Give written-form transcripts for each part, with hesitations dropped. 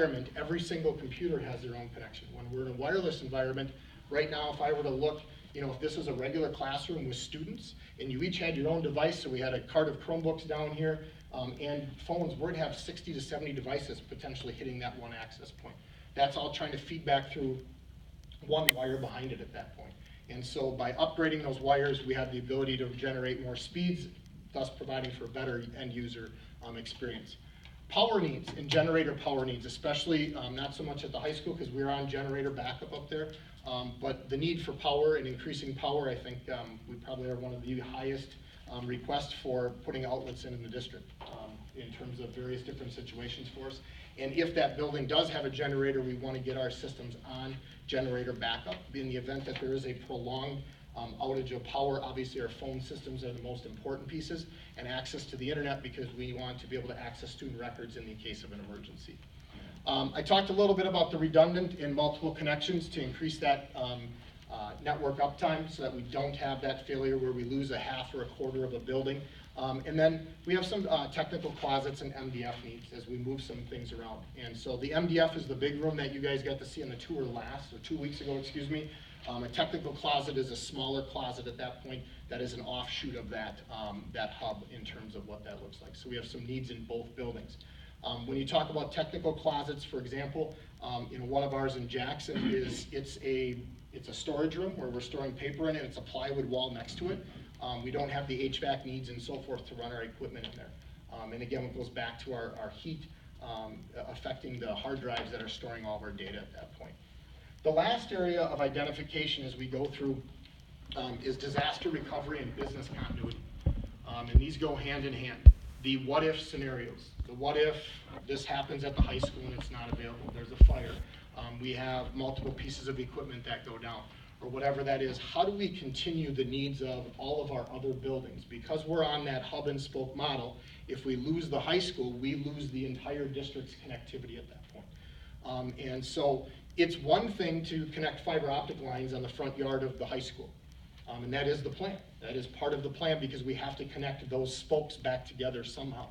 environment, every single computer has their own connection. When we're in a wireless environment, right now, if I were to look, if this is a regular classroom with students, and you each had your own device, so we had a cart of Chromebooks down here, and phones, we'd have 60 to 70 devices potentially hitting that one access point. That's all trying to feed back through one wire behind it at that point. And so by upgrading those wires, we have the ability to generate more speeds, thus providing for a better end user experience. Power needs and generator power needs, especially not so much at the high school because we're on generator backup up there, but the need for power and increasing power, I think we probably are one of the highest requests for putting outlets in the district in terms of various different situations for us. And if that building does have a generator, we want to get our systems on generator backup. In the event that there is a prolonged outage of power, obviously our phone systems are the most important pieces, and access to the internet because we want to be able to access student records in the case of an emergency. I talked a little bit about the redundant and multiple connections to increase that network uptime so that we don't have that failure where we lose a half or a quarter of a building. And then we have some technical closets and MDF needs as we move some things around. And so the MDF is the big room that you guys got to see on the tour last, or 2 weeks ago, excuse me. A technical closet is a smaller closet at that point that is an offshoot of that, that hub in terms of what that looks like. So we have some needs in both buildings. When you talk about technical closets, for example, one of ours in Jackson it's a storage room where we're storing paper in it. It's a plywood wall next to it. We don't have the HVAC needs and so forth to run our equipment in there. And again, it goes back to our heat affecting the hard drives that are storing all of our data at that point. The last area of identification as we go through is disaster recovery and business continuity. And these go hand in hand. The what if scenarios. The what if this happens at the high school and it's not available, there's a fire. We have multiple pieces of equipment that go down, or whatever that is. How do we continue the needs of all of our other buildings? Because we're on that hub and spoke model, if we lose the high school, we lose the entire district's connectivity at that point. And so it's one thing to connect fiber optic lines on the front yard of the high school. And that is the plan. That is part of the plan because we have to connect those spokes back together somehow.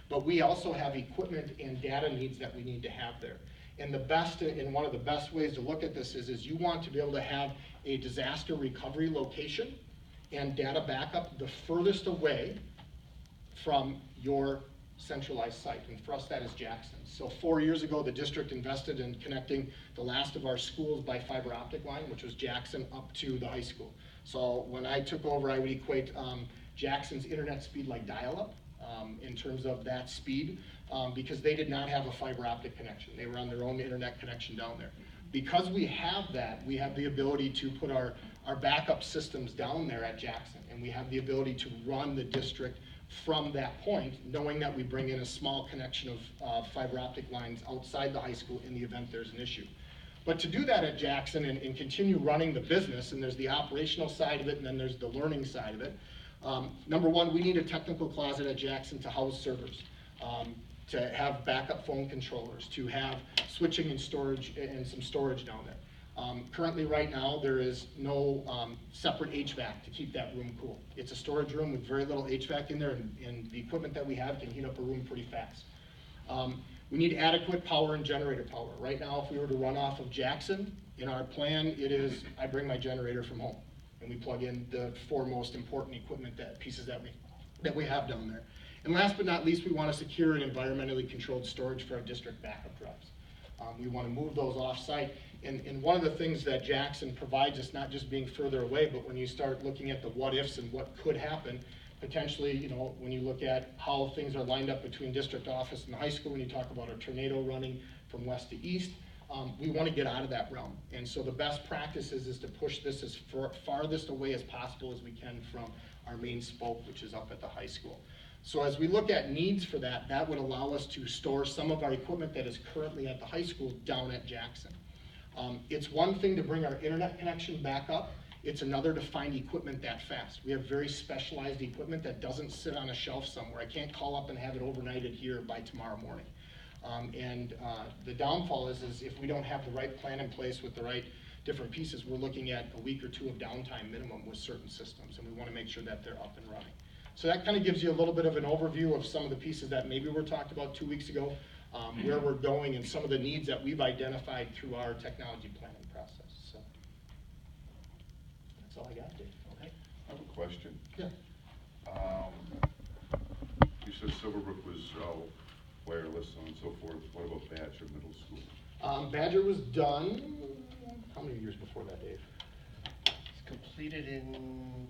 But we also have equipment and data needs that we need to have there. And the best, and one of the best ways to look at this is you want to be able to have a disaster recovery location and data backup the furthest away from your centralized site. And for us, that is Jackson. So 4 years ago, the district invested in connecting the last of our schools by fiber optic line, which was Jackson up to the high school. So when I took over, I would equate Jackson's internet speed like dial-up in terms of that speed because they did not have a fiber optic connection. They were on their own internet connection down there. Because we have that, we have the ability to put our backup systems down there at Jackson, and we have the ability to run the district from that point, knowing that we bring in a small connection of fiber optic lines outside the high school in the event there's an issue. But to do that at Jackson and continue running the business, and there's the operational side of it, and then there's the learning side of it. Number one, we need a technical closet at Jackson to house servers, to have backup phone controllers, to have switching and storage and some storage down there. Currently right now, there is no separate HVAC to keep that room cool. It's a storage room with very little HVAC in there, and the equipment that we have can heat up a room pretty fast. We need adequate power and generator power. Right now, if we were to run off of Jackson, in our plan, it is I bring my generator from home, and we plug in the 4 most important equipment pieces that we have down there. And last but not least, we want to secure and environmentally controlled storage for our district backup drives. We want to move those off-site. And one of the things that Jackson provides us, not just being further away, but when you start looking at the what-ifs and what could happen, potentially, when you look at how things are lined up between district office and the high school, when you talk about a tornado running from west to east, we want to get out of that realm. And so the best practice is to push this as farthest away as possible as we can from our main spoke, which is up at the high school. So as we look at needs for that, that would allow us to store some of our equipment that is currently at the high school down at Jackson. It's one thing to bring our internet connection back up. It's another to find equipment that fast. We have very specialized equipment that doesn't sit on a shelf somewhere. I can't call up and have it overnighted here by tomorrow morning. The downfall is if we don't have the right plan in place with the right different pieces, we're looking at a week or 2 of downtime minimum with certain systems, and we want to make sure that they're up and running. So that kind of gives you a little bit of an overview of some of the pieces that maybe were talked about 2 weeks ago. where we're going and some of the needs that we've identified through our technology planning process. So that's all I got, Dave. Okay. I have a question. Yeah. You said Silverbrook was wireless and so forth. What about Badger Middle School? Badger was done, how many years before that, Dave? It's completed in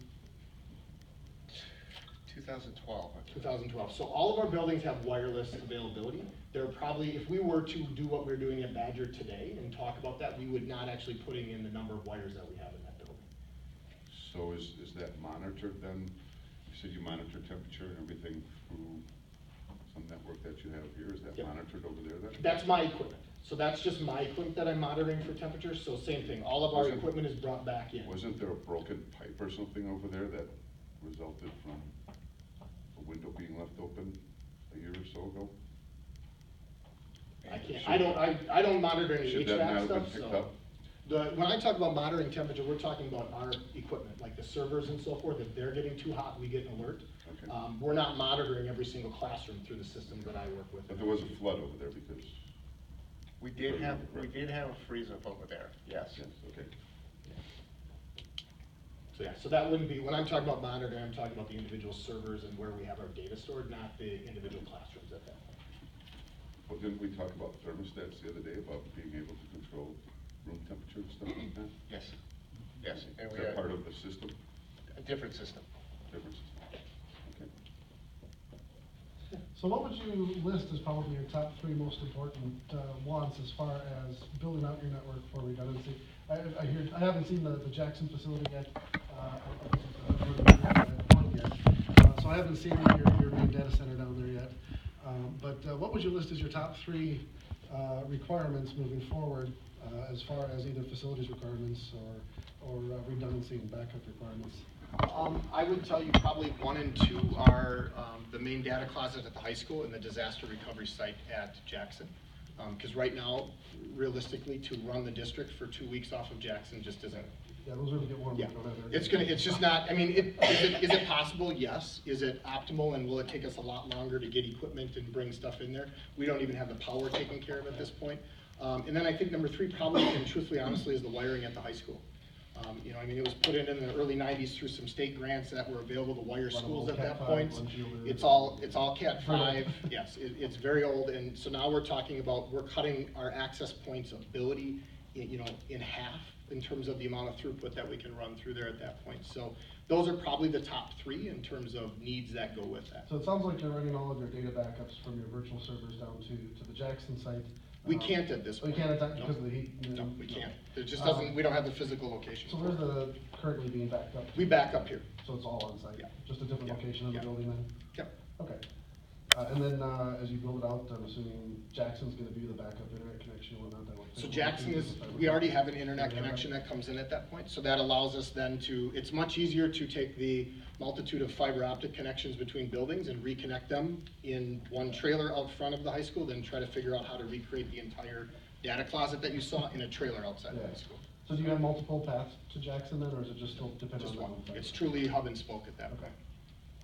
2012. 2012. So all of our buildings have wireless availability. There are probably, if we were to do what we're doing at Badger today and talk about that, we would not actually putting in the number of wires that we have in that building. So is that monitored then? You said you monitor temperature and everything through some network that you have here. Is that Yep. monitored over there then? That's my equipment. So that's just my equipment that I'm monitoring for temperature. So same thing, all of our equipment is brought back in. Wasn't there a broken pipe or something over there that resulted from a window being left open a year or so ago? I can't, I don't monitor any Should that not HVAC have been stuff, picked so. up? When I talk about monitoring temperature, we're talking about our equipment, like the servers and so forth. If they're getting too hot, we get an alert. Okay. We're not monitoring every single classroom through the systems that I work with. But there was a flood over there because, We did have a freeze-up over there, yes. yes, okay. So yeah, so that wouldn't be, when I'm talking about monitoring, I'm talking about the individual servers and where we have our data stored, not the individual classrooms at that point. Well, didn't we talk about thermostats the other day, about being able to control room temperature and stuff like that? Yes, yes. And Is we that have part of the system? a different system. Different system? Okay. So what would you list as probably your top three most important wants as far as building out your network for redundancy? I haven't seen the Jackson facility yet. So I haven't seen your main data center down there yet. But what would you list as your top three requirements moving forward as far as either facilities requirements or redundancy and backup requirements? I would tell you probably 1 and 2 are the main data closet at the high school and the disaster recovery site at Jackson. Because right now, realistically, to run the district for 2 weeks off of Jackson just isn't. Yeah, those really get warm. Yeah, We don't have air it's just not, I mean, is it possible? Yes. Is it optimal, and will it take us a lot longer to get equipment and bring stuff in there? We don't even have the power taken care of at this point. And then I think number 3 probably, and truthfully, honestly, is the wiring at the high school. You know, I mean, it was put in the early 90s through some state grants that were available to wire schools at that point. It's all Cat 5, yes, it's very old, and so now we're talking about, we're cutting our access points ability, in half in terms of the amount of throughput that we can run through there at that point. So those are probably the top 3 in terms of needs that go with that. So it sounds like you're running all of your data backups from your virtual servers down to the Jackson site. We can't at this point. We can't attack because of the heat? No, we can't. It just doesn't, we don't have the physical location. So where's the currently being backed up to? We back up here. So it's all on site? Yeah. Just a different Yeah. location of the Yeah. building then? Yep. Okay. And then as you build it out, I'm assuming Jackson's gonna be the backup internet connection and whatnot? So Jackson is, we already have an internet connection that comes in at that point, so that allows us then to, it's much easier to take the multitude of fiber optic connections between buildings and reconnect them in one trailer out front of the high school, then try to figure out how to recreate the entire data closet that you saw in a trailer outside the high school. So do you have multiple paths to Jackson then, or is it just still dependent Just on one. that? It's truly hub and spoke at that Okay. point.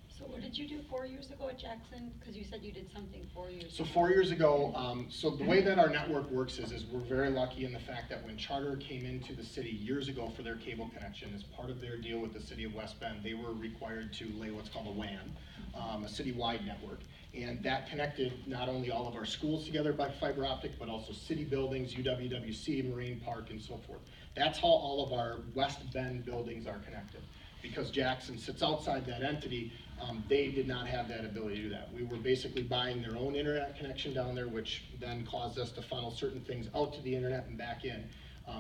So what did you do 4 years ago at Jackson? Because you said you did something 4 years So ago. 4 years ago, so the way that our network works is we're very lucky in the fact that when Charter came into the city years ago for their cable connection, as part of their deal with the city of West Bend, they were required to lay what's called a WAN, a citywide network. And that connected not only all of our schools together by fiber optic, but also city buildings, UWWC, Marine Park, and so forth. That's how all of our West Bend buildings are connected. Because Jackson sits outside that entity, they did not have that ability to do that. We were basically buying their own internet connection down there, which then caused us to funnel certain things out to the internet and back in.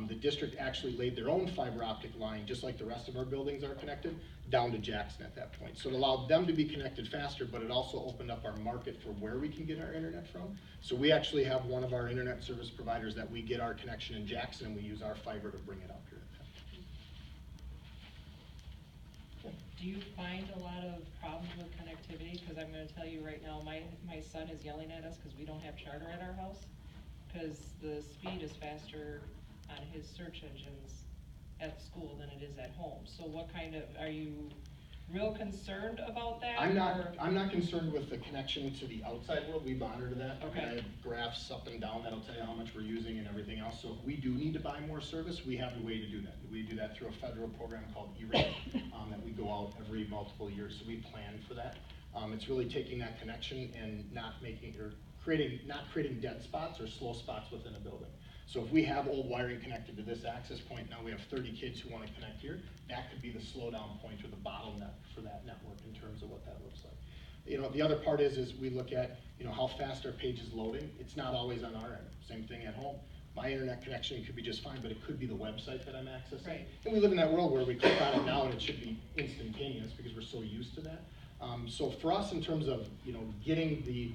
The district actually laid their own fiber optic line, just like the rest of our buildings are connected, down to Jackson at that point. So it allowed them to be connected faster, but it also opened up our market for where we can get our internet from. So we actually have one of our internet service providers that we get our connection in Jackson, and we use our fiber to bring it up here. Do you find a lot of problems with connectivity? Because I'm gonna tell you right now, my son is yelling at us because we don't have Charter at our house. Because the speed is faster on his search engines at school than it is at home. So what kind of, are you real concerned about that? I'm not, or- I'm not concerned with the connection to the outside world, we monitor that. Okay. I have graphs up and down that'll tell you how much we're using and everything else, so if we do need to buy more service, we have a way to do that. We do that through a federal program called E-rate, that we go out every multiple years, so we plan for that. It's really taking that connection and not making, or not creating dead spots or slow spots within a building. So if we have old wiring connected to this access point, now we have 30 kids who want to connect here, that could be the slowdown point or the bottleneck for that network in terms of what that looks like. You know, the other part is we look at, you know, how fast our page is loading. It's not always on our end. Same thing at home. My internet connection could be just fine, but it could be the website that I'm accessing. Right. And we live in that world where we click on it now and it should be instantaneous because we're so used to that. So for us, in terms of, you know, getting the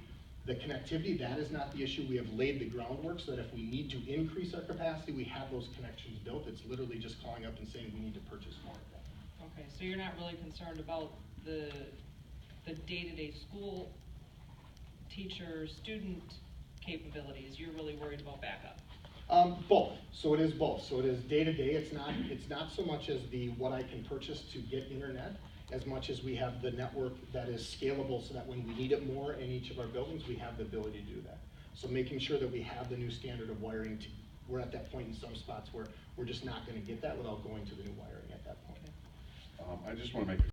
connectivity, that is not the issue. We have laid the groundwork so that if we need to increase our capacity, we have those connections built. It's literally just calling up and saying we need to purchase more of that. Okay, so you're not really concerned about the day-to-day school teacher, student capabilities, you're really worried about backup? Both. So it is both. So it is day to day. It's not so much as what I can purchase to get internet, as much as we have the network that is scalable so that when we need it more in each of our buildings, we have the ability to do that. So making sure that we have the new standard of wiring. We're at that point in some spots where we're just not going to get that without going to the new wiring at that point. I just want to make